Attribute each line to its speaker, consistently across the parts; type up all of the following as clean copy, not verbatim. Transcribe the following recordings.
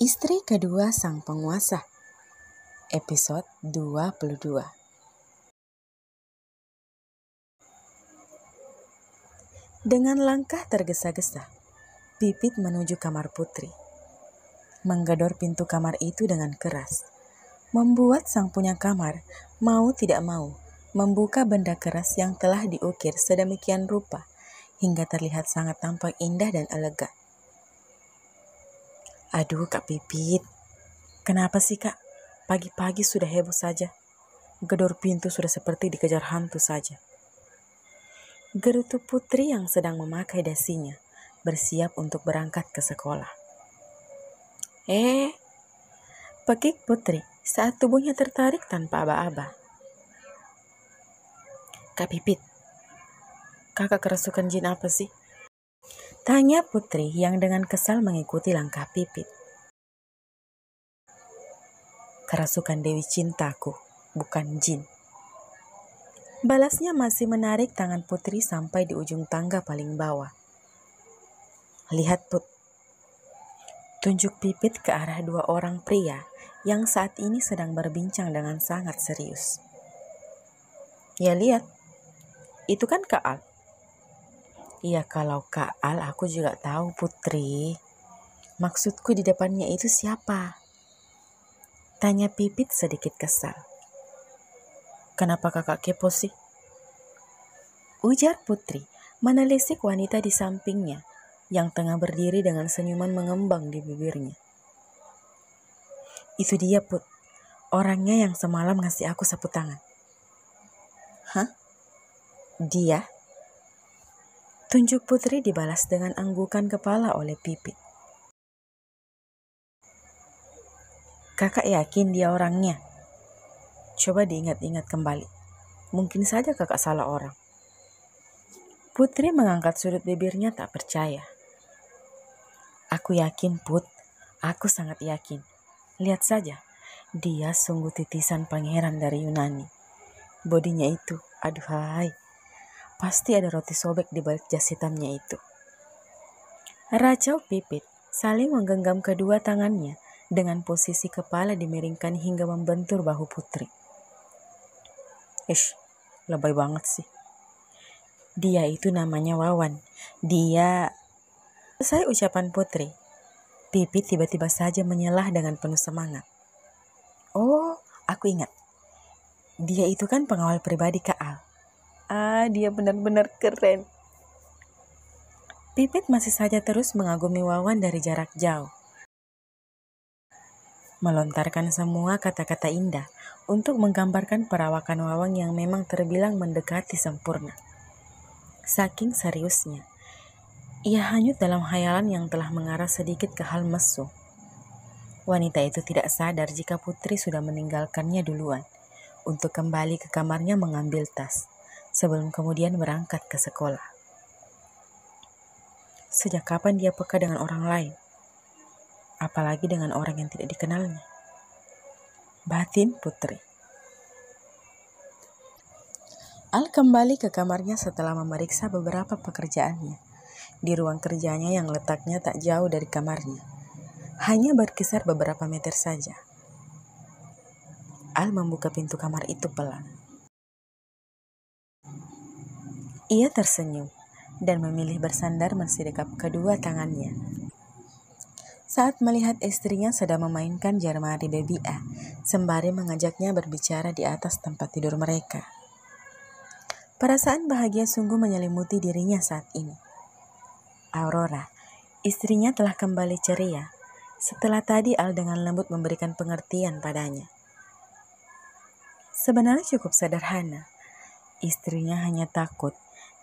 Speaker 1: Istri kedua sang penguasa, episode 22. Dengan langkah tergesa-gesa, Pipit menuju kamar Putri. Menggedor pintu kamar itu dengan keras, membuat sang punya kamar mau tidak mau membuka benda keras yang telah diukir sedemikian rupa hingga terlihat sangat tampak indah dan elegan. Aduh Kak Pipit, kenapa sih Kak? Pagi-pagi sudah heboh saja. Gedor pintu sudah seperti dikejar hantu saja. Gerutu Putri yang sedang memakai dasinya, bersiap untuk berangkat ke sekolah. Pekik Putri saat tubuhnya tertarik tanpa aba-aba. Kak Pipit, kakak kerasukan jin apa sih? Tanya Putri yang dengan kesal mengikuti langkah Pipit. Kerasukan Dewi Cintaku, bukan jin. Balasnya masih menarik tangan Putri sampai di ujung tangga paling bawah. Lihat Put, tunjuk Pipit ke arah dua orang pria yang saat ini sedang berbincang dengan sangat serius. Ya lihat, itu kan Kak Al. Iya kalau Kak Al aku juga tahu Putri. Maksudku di depannya itu siapa? Tanya Pipit sedikit kesal. Kenapa kakak kepo sih? Ujar Putri menelisik wanita di sampingnya yang tengah berdiri dengan senyuman mengembang di bibirnya. Itu dia Put, orangnya yang semalam ngasih aku sapu tangan. Hah? Dia? Tunjuk Putri dibalas dengan anggukan kepala oleh Pipit. Kakak yakin dia orangnya? Coba diingat-ingat kembali. Mungkin saja kakak salah orang. Putri mengangkat sudut bibirnya tak percaya. Aku yakin Put, aku sangat yakin. Lihat saja, dia sungguh titisan pangeran dari Yunani. Bodinya itu, aduhai, pasti ada roti sobek di balik jas hitamnya itu. Racau Pipit saling menggenggam kedua tangannya dengan posisi kepala dimiringkan hingga membentur bahu Putri. Lebay banget sih. Dia itu namanya Wawan. Selesai ucapan Putri, Pipit tiba-tiba saja menyelah dengan penuh semangat. Oh, aku ingat. Dia itu kan pengawal pribadi Kak Al. Dia benar-benar keren. Pipit masih saja terus mengagumi Wawan dari jarak jauh. Melontarkan semua kata-kata indah untuk menggambarkan perawakan Wawan yang memang terbilang mendekati sempurna. Saking seriusnya, ia hanyut dalam khayalan yang telah mengarah sedikit ke hal mesum. Wanita itu tidak sadar jika Putri sudah meninggalkannya duluan untuk kembali ke kamarnya mengambil tas sebelum kemudian berangkat ke sekolah. Sejak kapan dia peka dengan orang lain? Apalagi dengan orang yang tidak dikenalnya. Batin Putri. Al kembali ke kamarnya setelah memeriksa beberapa pekerjaannya di ruang kerjanya yang letaknya tak jauh dari kamarnya, hanya berkisar beberapa meter saja. Al membuka pintu kamar itu pelan. Ia tersenyum dan memilih bersandar mensidikap kedua tangannya saat melihat istrinya sedang memainkan jarmari baby A sembari mengajaknya berbicara di atas tempat tidur mereka. Perasaan bahagia sungguh menyelimuti dirinya saat ini. Aurora, istrinya telah kembali ceria setelah tadi Al dengan lembut memberikan pengertian padanya. Sebenarnya cukup sederhana. Istrinya hanya takut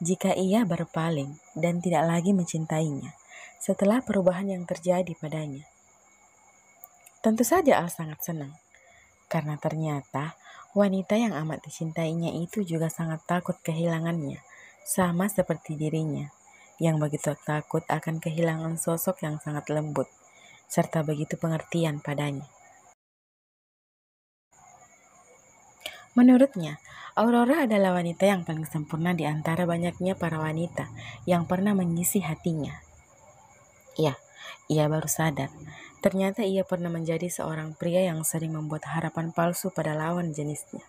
Speaker 1: jika ia berpaling dan tidak lagi mencintainya setelah perubahan yang terjadi padanya. Tentu saja Al sangat senang, karena ternyata wanita yang amat dicintainya itu juga sangat takut kehilangannya, sama seperti dirinya, yang begitu takut akan kehilangan sosok yang sangat lembut, serta begitu pengertian padanya. Menurutnya, Aurora adalah wanita yang paling sempurna di antara banyaknya para wanita yang pernah mengisi hatinya. Ya, Ia baru sadar, ternyata ia pernah menjadi seorang pria yang sering membuat harapan palsu pada lawan jenisnya.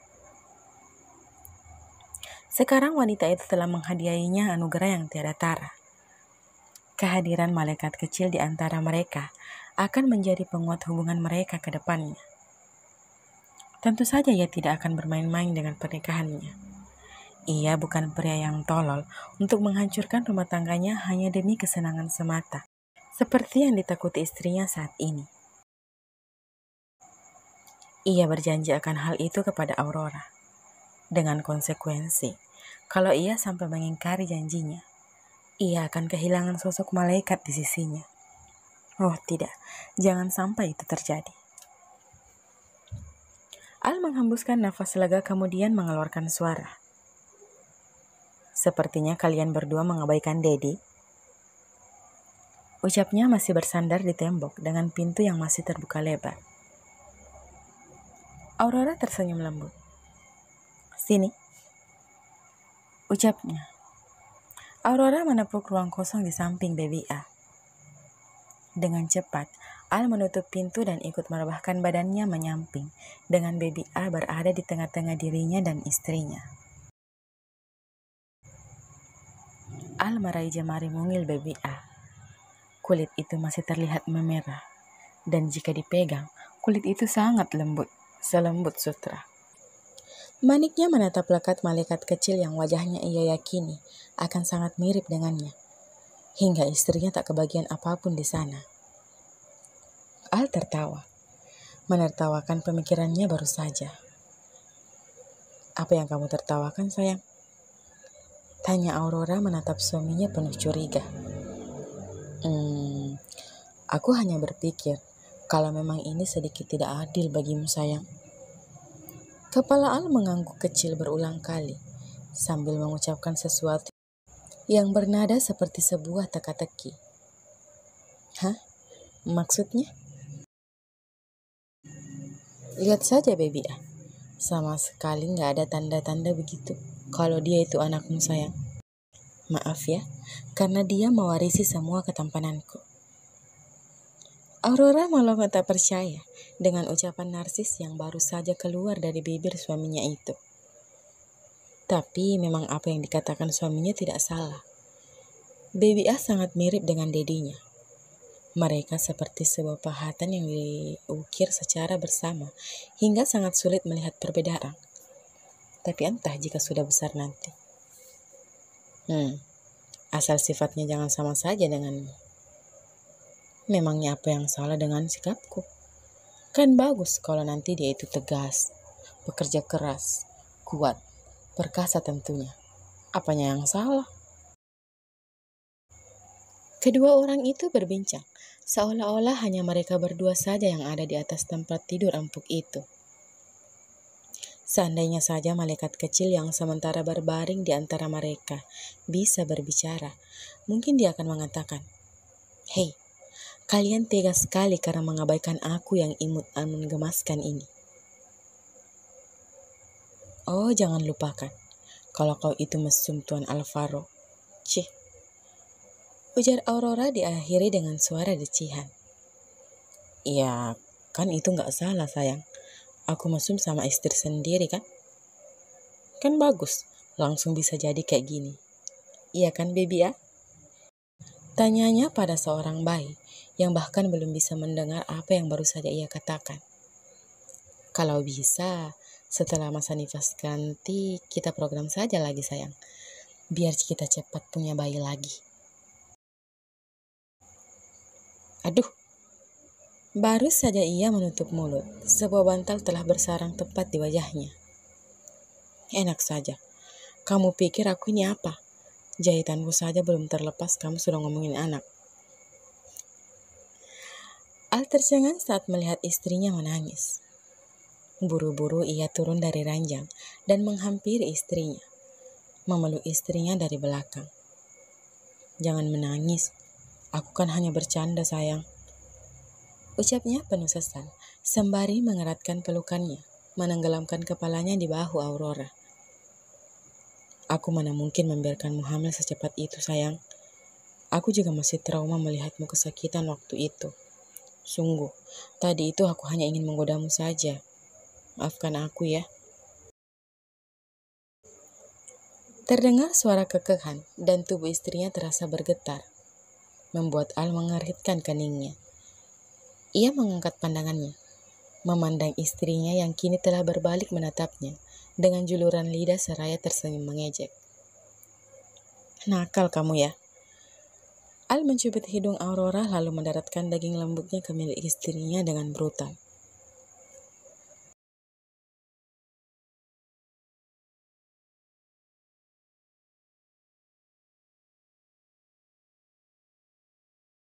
Speaker 1: Sekarang wanita itu telah menghadiahinya anugerah yang tiada tara. Kehadiran malaikat kecil di antara mereka akan menjadi penguat hubungan mereka ke depannya. Tentu saja ia tidak akan bermain-main dengan pernikahannya. Ia bukan pria yang tolol untuk menghancurkan rumah tangganya hanya demi kesenangan semata, seperti yang ditakuti istrinya saat ini. Ia berjanji akan hal itu kepada Aurora, dengan konsekuensi, kalau ia sampai mengingkari janjinya, ia akan kehilangan sosok malaikat di sisinya. Oh tidak, jangan sampai itu terjadi. Al menghembuskan nafas lega kemudian mengeluarkan suara. Sepertinya kalian berdua mengabaikan Dedi. Ucapnya masih bersandar di tembok dengan pintu yang masih terbuka lebar. Aurora tersenyum lembut. Sini, ucapnya. Aurora menepuk ruang kosong di samping Baby A. Dengan cepat, Al menutup pintu dan ikut merebahkan badannya menyamping dengan Baby A berada di tengah-tengah dirinya dan istrinya. Al meraih jemari mungil Baby A. Kulit itu masih terlihat memerah, dan jika dipegang, kulit itu sangat lembut, selembut sutra. Maniknya menatap lekat malaikat kecil yang wajahnya ia yakini akan sangat mirip dengannya, hingga istrinya tak kebagian apapun di sana. Al tertawa, menertawakan pemikirannya baru saja. Apa yang kamu tertawakan, sayang? Tanya Aurora menatap suaminya penuh curiga. Aku hanya berpikir kalau memang ini sedikit tidak adil bagimu, sayang. Kepala Al mengangguk kecil berulang kali sambil mengucapkan sesuatu yang bernada seperti sebuah teka-teki. Hah? Maksudnya? Lihat saja Baby A. Sama sekali gak ada tanda-tanda begitu kalau dia itu anakmu, sayang. Maaf ya, karena dia mewarisi semua ketampananku. Aurora malah tak percaya dengan ucapan narsis yang baru saja keluar dari bibir suaminya itu. Tapi memang apa yang dikatakan suaminya tidak salah. Baby A sangat mirip dengan dedinya. Mereka seperti sebuah pahatan yang diukir secara bersama hingga sangat sulit melihat perbedaan. Tapi entah jika sudah besar nanti. Asal sifatnya jangan sama saja denganmu. Memangnya apa yang salah dengan sikapku? Kan bagus kalau nanti dia itu tegas, bekerja keras, kuat, perkasa tentunya. Apanya yang salah? Kedua orang itu berbincang, seolah-olah hanya mereka berdua saja yang ada di atas tempat tidur empuk itu. Seandainya saja malaikat kecil yang sementara berbaring di antara mereka bisa berbicara, mungkin dia akan mengatakan, "Hei, kalian tega sekali karena mengabaikan aku yang imut dan menggemaskan ini. Oh, jangan lupakan, kalau kau itu mesum Tuan Alvaro." Cih, ujar Aurora diakhiri dengan suara decihan. Ya, kan itu gak salah, sayang. Aku mesum sama istri sendiri kan? Kan bagus, langsung bisa jadi kayak gini. Iya kan, Baby A? Tanyanya pada seorang bayi yang bahkan belum bisa mendengar apa yang baru saja ia katakan. Kalau bisa, setelah masa nifas ganti, kita program saja lagi, sayang. Biar kita cepat punya bayi lagi. Aduh, baru saja ia menutup mulut, sebuah bantal telah bersarang tepat di wajahnya. Enak saja, kamu pikir aku ini apa? Jahitanku saja belum terlepas, kamu sudah ngomongin anak. Al tercengang saat melihat istrinya menangis. Buru-buru ia turun dari ranjang dan menghampiri istrinya, memeluk istrinya dari belakang. Jangan menangis, aku kan hanya bercanda, sayang. Ucapnya penuh sesal, sembari mengeratkan pelukannya, menenggelamkan kepalanya di bahu Aurora. Aku mana mungkin membiarkanmu hamil secepat itu, sayang. Aku juga masih trauma melihatmu kesakitan waktu itu. Sungguh, tadi itu aku hanya ingin menggodamu saja. Maafkan aku ya. Terdengar suara kekehan dan tubuh istrinya terasa bergetar, membuat Al mengeritkan keningnya. Ia mengangkat pandangannya, memandang istrinya yang kini telah berbalik menatapnya dengan juluran lidah seraya tersenyum mengejek. Nakal kamu ya. Al mencubit hidung Aurora lalu mendaratkan daging lembutnya ke milik istrinya dengan brutal.